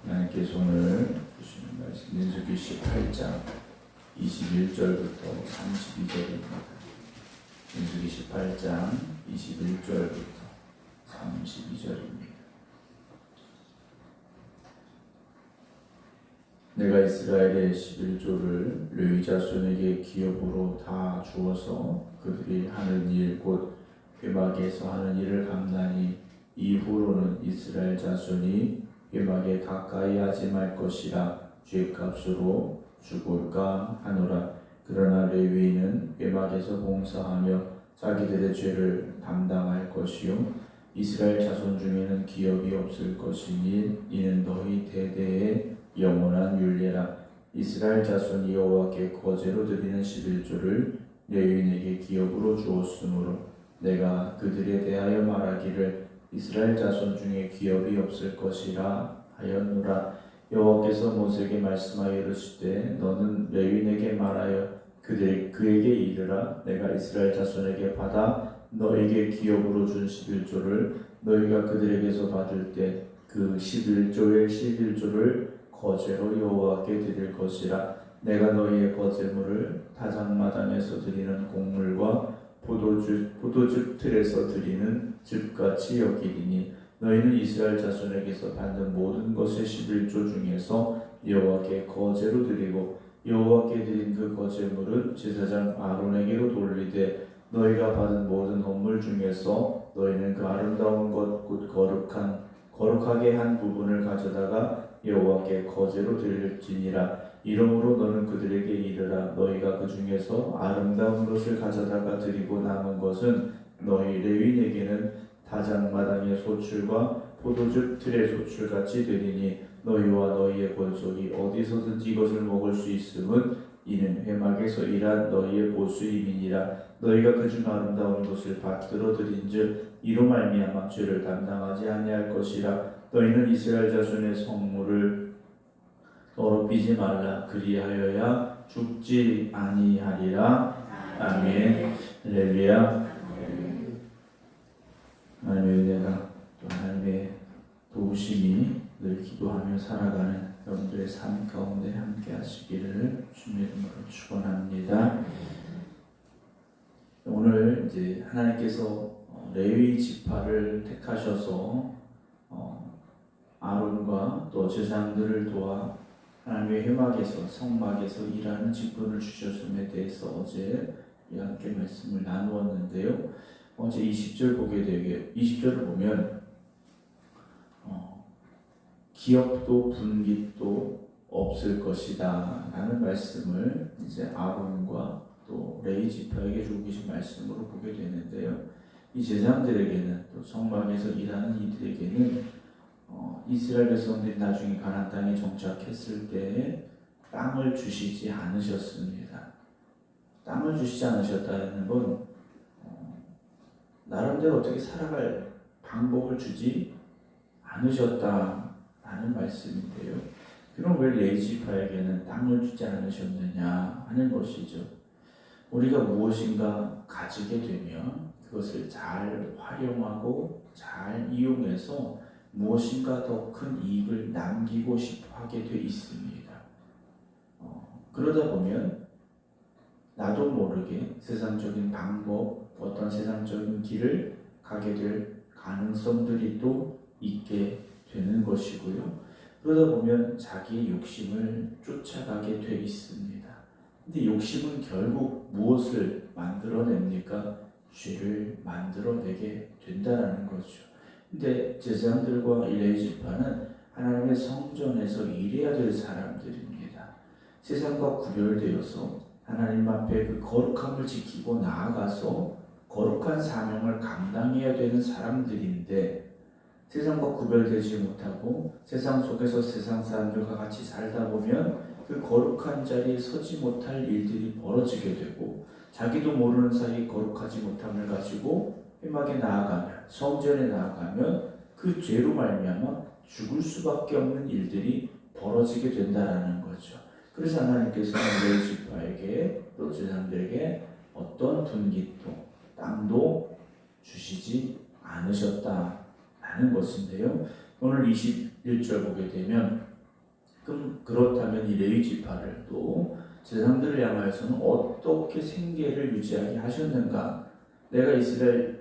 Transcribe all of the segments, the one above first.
하나님께 손을 주시는 말씀 민수기 18장 21절부터 32절입니다. 민수기 18장 21절부터 32절입니다. 내가 이스라엘의 11조를 레위 자손에게 기업으로 다 주어서 그들이 하는 일 곧 회막에서 하는 일을 감나니 이후로는 이스라엘 자손이 회막에 가까이 하지 말 것이라 죗값으로 죽을까 하노라. 그러나 레위인은 회막에서 봉사하며 자기들의 죄를 담당할 것이요 이스라엘 자손 중에는 기업이 없을 것이니 이는 너희 대대의 영원한 율례라. 이스라엘 자손이 여호와께 거제로 드리는 11조를 레위인에게 기업으로 주었으므로 내가 그들에 대하여 말하기를 이스라엘 자손 중에 기업이 없을 것이라 하였노라. 여호와께서 모세에게 말씀하여 이르시되 너는 레위인에게 말하여 그에게 이르라. 내가 이스라엘 자손에게 받아 너에게 기업으로 준 11조를 너희가 그들에게서 받을 때 그 11조의 11조를 거제로 여호와께 드릴 것이라. 내가 너희의 거제물을 다장마당에서 드리는 곡물과 포도즙 틀에서 드리는 즙같이 여기리니 너희는 이스라엘 자손에게서 받는 모든 것의 11조 중에서 여호와께 거제로 드리고 여호와께 드린 그 거제물은 제사장 아론에게로 돌리되 너희가 받은 모든 헌물 중에서 너희는 그 아름다운 것 곧 거룩하게 한 부분을 가져다가 여호와께 거제로 드릴지니라. 이러므로 너는 그들에게 이르라. 너희가 그 중에서 아름다운 것을 가져다가 드리고 남은 것은 너희 레위인에게는 다장마당의 소출과 포도즙 틀의 소출같이 되리니 너희와 너희의 권속이 어디서든지 이것을 먹을 수 있음은 이는 회막에서 일한 너희의 보수임이니라. 너희가 그중 아름다운 것을 받들어 드린즉 이로 말미암아 죄를 담당하지 아니할 것이라. 너희는 이스라엘 자손의 성물을 더럽히지 말라. 그리하여야 죽지 아니하리라. 아멘. 할렐루야. 하나님의 은혜가 또 하나님의 도우심이 늘 기도하며 살아가는 여러분들의 삶 가운데 함께 하시기를 주님의 이름으로 축원합니다. 오늘 이제 하나님께서 레위 지파를 택하셔서 아론과 또 제사장들을 도와 하나님의 회막에서 성막에서 일하는 직분을 주셨음에 대해서 어제 함께 말씀을 나누었는데요. 어제 20절 보게 되게 20절을 보면 기업도 분깃도 없을 것이다 라는 말씀을 이제 아론과 또 레위 지파에게 주고 계신 말씀으로 보게 되는데요. 이 제사장들에게는 또 성막에서 일하는 이들에게는 이스라엘 백성들이 나중에 가나안 땅에 정착했을 때 땅을 주시지 않으셨습니다. 땅을 주시지 않으셨다는 건 나름대로 어떻게 살아갈 방법을 주지 않으셨다라는 말씀인데요. 그럼 왜 레위 지파에게는 땅을 주지 않으셨느냐 하는 것이죠. 우리가 무엇인가 가지게 되면 그것을 잘 활용하고 잘 이용해서 무엇인가 더 큰 이익을 남기고 싶어 하게 돼 있습니다. 그러다 보면 나도 모르게 세상적인 방법, 어떤 세상적인 길을 가게 될 가능성들이 또 있게 되는 것이고요. 그러다 보면 자기의 욕심을 쫓아가게 돼 있습니다. 근데 욕심은 결국 무엇을 만들어냅니까? 죄를 만들어내게 된다는 거죠. 근데 제사장들과 레위 지파는 하나님의 성전에서 일해야 될 사람들입니다. 세상과 구별되어서 하나님 앞에 그 거룩함을 지키고 나아가서 거룩한 사명을 감당해야 되는 사람들인데 세상과 구별되지 못하고 세상 속에서 세상 사람들과 같이 살다 보면 그 거룩한 자리에 서지 못할 일들이 벌어지게 되고 자기도 모르는 사이 거룩하지 못함을 가지고 회막에 나아가면 성전에 나아가면 그 죄로 말미암아 죽을 수밖에 없는 일들이 벌어지게 된다라는 거죠. 그래서 하나님께서는 레위 지파에게 또 제사장들에게 어떤 분깃도 땅도 주시지 않으셨다라는 것인데요. 오늘 21절 보게 되면 그럼 그렇다면 이 레위 지파를 또 제사장들을 향하여서는 어떻게 생계를 유지하게 하셨는가? 내가 이스라엘의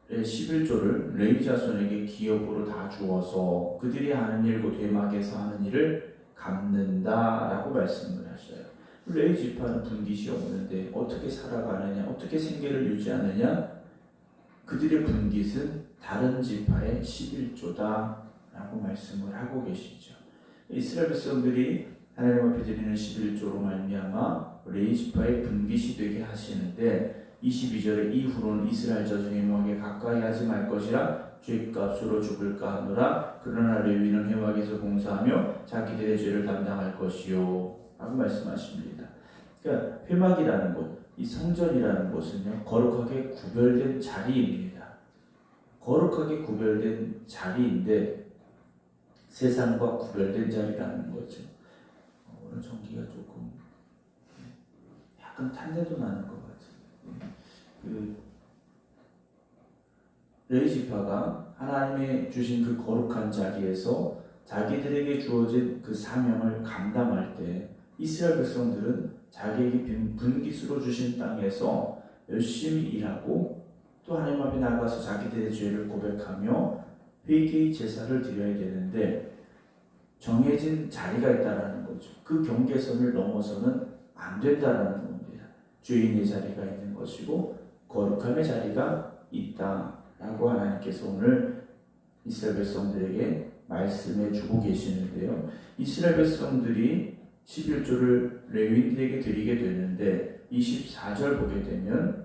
11조를 레위 자손에게 기업으로 다 주어서 그들이 하는 일 곧 회막에서 하는 일을 갚는다라고 말씀을 하셔요. 레위 지파는 분깃이 없는데 어떻게 살아가느냐, 어떻게 생계를 유지하느냐? 그들의 분깃은 다른 지파의 11조다라고 말씀을 하고 계시죠. 이스라엘 백성들이 하나님 앞에 드리는 11조로 말미암아 레위 지파의 분깃이 되게 하시는데 22절에 이후로는 이스라엘 자손의 회막에 가까이 하지 말 것이라 죄값으로 죽을까 하노라. 그러나 레위는 회막에서 봉사하며 자기들의 죄를 담당할 것이요 라고 말씀하십니다. 그러니까 회막이라는 곳, 이 성전이라는 곳은요 거룩하게 구별된 자리입니다. 거룩하게 구별된 자리인데 세상과 구별된 자리라는 거죠. 오늘 전기가 조금 약간 탄내도 나는 것 같아요. 레위 지파가 하나님의 주신 그 거룩한 자리에서 자기들에게 주어진 그 사명을 감당할 때 이스라엘 백성들은 자기에게 분깃으로 주신 땅에서 열심히 일하고 또 하나님 앞에 나가서 자기들의 죄를 고백하며 회개의 제사를 드려야 되는데 정해진 자리가 있다라는 거죠. 그 경계선을 넘어서는 안 된다라는 겁니다. 죄인의 자리가 있는 것이고 거룩함의 자리가 있다라고 하나님께서 오늘 이스라엘 백성들에게 말씀해 주고 계시는데요. 이스라엘 백성들이 11조를 레위인들에게 드리게 되는데 24절 보게 되면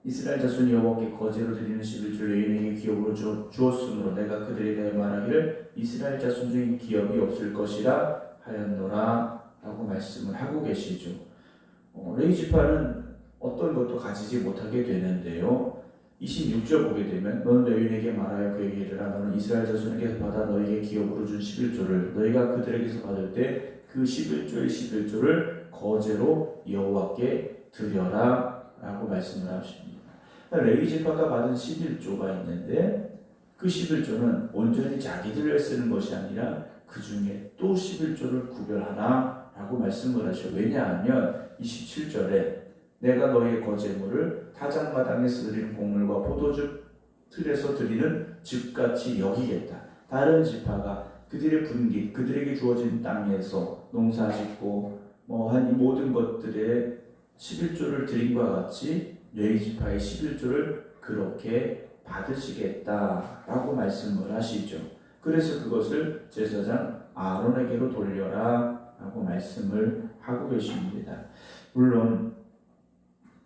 이스라엘 자손이 여호와께 거제로 드리는 11조 레위인에게 기업으로 주었으므로 내가 그들에게 말하기를 이스라엘 자손 중에 기업이 없을 것이라 하였노라 라고 말씀을 하고 계시죠. 레위 지파는 어떤 것도 가지지 못하게 되는데요. 26절 보게 되면 넌 레위인에게 말하여 그에게 이르라 너는 이스라엘 자손에게서 받아 너에게 기업으로 준 11조를 너희가 그들에게서 받을 때 그 11조의 11조를 거제로 여호와께 드려라 라고 말씀을 하십니다. 레위 지파가 받은 11조가 있는데 그 11조는 온전히 자기들을 쓰는 것이 아니라 그 중에 또 11조를 구별하라 라고 말씀을 하셔. 왜냐하면 27절에 내가 너의 거제물을 타작마당에서 드리는 곡물과 포도주 틀에서 드리는 즙같이 여기겠다. 다른 지파가 그들의 분깃, 그들에게 주어진 땅에서 농사짓고 한 이 모든 것들의 11조를 드림과 같이 레위 지파의 11조를 그렇게 받으시겠다라고 말씀을 하시죠. 그래서 그것을 제사장 아론에게로 돌려라 라고 말씀을 하고 계십니다. 물론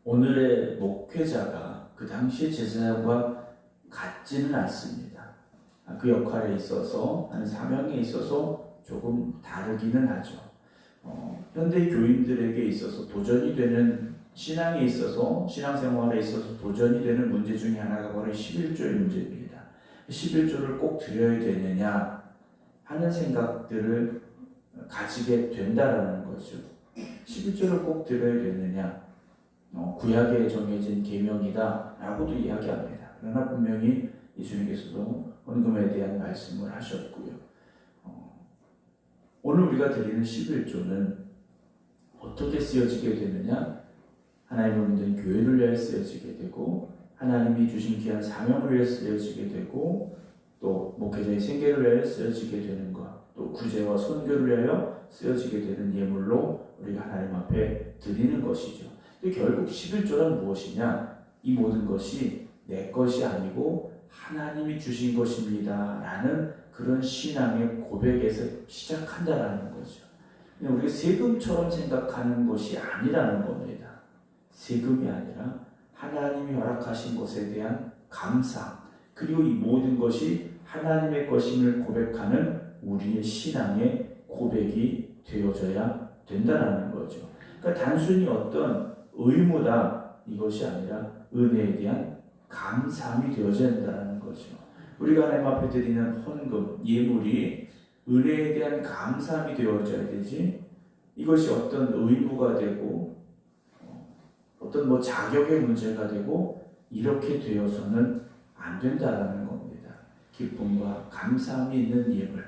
오늘의 목회자가 그 당시의 제사장과 같지는 않습니다. 그 역할에 있어서 하는 사명에 있어서 조금 다르기는 하죠. 현대 교인들에게 있어서 도전이 되는 신앙에 있어서 신앙생활에 있어서 도전이 되는 문제 중에 하나가 바로 11조의 문제입니다. 11조를 꼭 드려야 되느냐 하는 생각들을 가지게 된다라는 거죠. 11조를 꼭 드려야 되느냐 구약에 정해진 계명이다 라고도 이야기합니다. 그러나 분명히 예수님께서도 헌금에 대한 말씀을 하셨고요. 오늘 우리가 드리는 11조는 어떻게 쓰여지게 되느냐? 하나님을 믿는 교회를 위해 쓰여지게 되고 하나님이 주신 귀한 사명을 위해 쓰여지게 되고 또 목회자의 생계를 위해 쓰여지게 되는 것, 또 구제와 선교를 위하여 쓰여지게 되는 예물로 우리가 하나님 앞에 드리는 것이죠. 근데 결국 11조란 무엇이냐? 이 모든 것이 내 것이 아니고 하나님이 주신 것입니다 라는 그런 신앙의 고백에서 시작한다라는 거죠. 우리가 세금처럼 생각하는 것이 아니라는 겁니다. 세금이 아니라 하나님이 허락하신 것에 대한 감사, 그리고 이 모든 것이 하나님의 것임을 고백하는 우리의 신앙의 고백이 되어져야 된다는 거죠. 그러니까 단순히 어떤 의무다 이것이 아니라 은혜에 대한 감사함이 되어져야 된다는 거죠. 우리가 하나님 앞에 드리는 헌금, 예물이 은혜에 대한 감사함이 되어져야 되지, 이것이 어떤 의무가 되고 어떤 자격의 문제가 되고 이렇게 되어서는 안 된다라는 겁니다. 기쁨과 감사함이 있는 예물,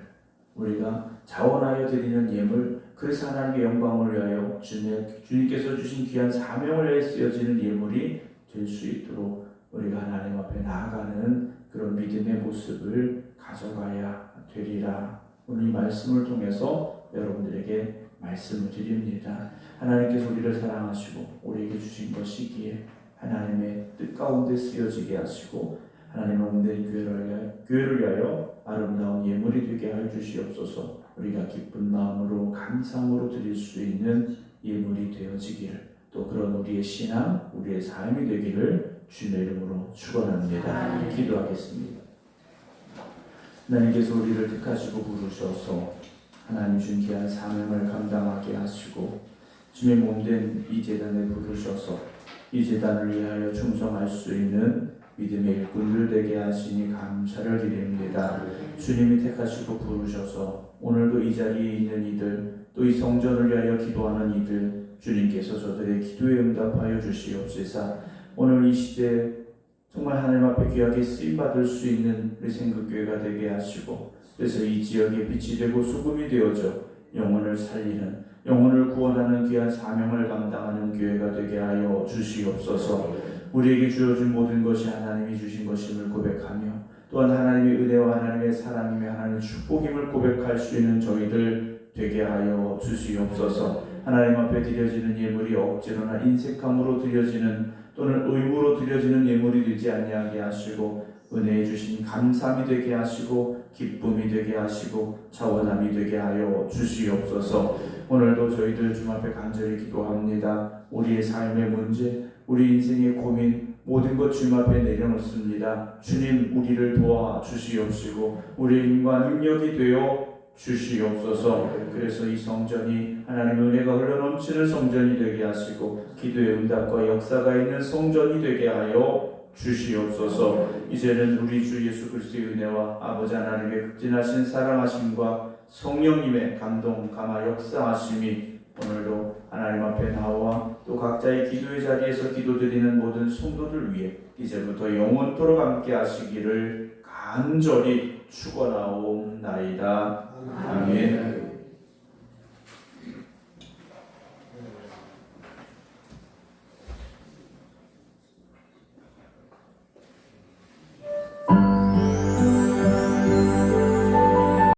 우리가 자원하여 드리는 예물, 그래서 하나님의 영광을 위하여 주님께서 주신 귀한 사명을 위해 쓰여지는 예물이 될 수 있도록 우리가 하나님 앞에 나아가는 그런 믿음의 모습을 가져가야 되리라. 오늘 이 말씀을 통해서 여러분들에게 말씀을 드립니다. 하나님께서 우리를 사랑하시고 우리에게 주신 것이기에 하나님의 뜻 가운데 쓰여지게 하시고 하나님의 몸된 교회를 위하여 아름다운 예물이 되게 하여 주시옵소서. 우리가 기쁜 마음으로 감사함으로 드릴 수 있는 예물이 되어지기를, 또 그런 우리의 신앙, 우리의 삶이 되기를 주님의 이름으로 축원합니다. 기도하겠습니다. 하나님께서 우리를 택하시고 부르셔서 하나님 준 귀한 사명을 감당하게 하시고 주님의 몸된 이 제단에 부르셔서 이 제단을 위하여 충성할 수 있는 믿음의 일꾼들 되게 하시니 감사를 드립니다. 주님이 택하시고 부르셔서 오늘도 이 자리에 있는 이들, 또 이 성전을 위하여 기도하는 이들, 주님께서 저들의 기도에 응답하여 주시옵소서. 오늘 이 시대 정말 하나님 앞에 귀하게 쓰임받을 수 있는 우리 생각교회가 되게 하시고, 그래서 이 지역에 빛이 되고 소금이 되어져 영혼을 살리는, 영혼을 구원하는 귀한 사명을 감당하는 교회가 되게 하여 주시옵소서. 우리에게 주어진 모든 것이 하나님이 주신 것임을 고백하며, 또한 하나님의 은혜와 하나님의 사랑이며 하나님의 축복임을 고백할 수 있는 저희들 되게 하여 주시옵소서. 하나님 앞에 드려지는 예물이 억지로나 인색함으로 드려지는, 또는 의무로 드려지는 예물이 되지 아니하게 하시고 은혜해 주신 감사함이 되게 하시고 기쁨이 되게 하시고 자원함이 되게 하여 주시옵소서. 오늘도 저희들 주님 앞에 간절히 기도합니다. 우리의 삶의 문제, 우리 인생의 고민, 모든 것 주님 앞에 내려놓습니다. 주님, 우리를 도와 주시옵시고 우리의 힘과 능력이 되어 주시옵소서. 그래서 이 성전이 하나님의 은혜가 흘러넘치는 성전이 되게 하시고 기도의 응답과 역사가 있는 성전이 되게 하여 주시옵소서. 이제는 우리 주 예수 그리스도의 은혜와 아버지 하나님의 극진하신 사랑하심과 성령님의 감동, 감화, 역사하심이 오늘도 하나님 앞에 나와 또 각자의 기도의 자리에서 기도드리는 모든 성도들 위해 이제부터 영원토록 함께 하시기를 간절히 축원하옵나이다. 아멘.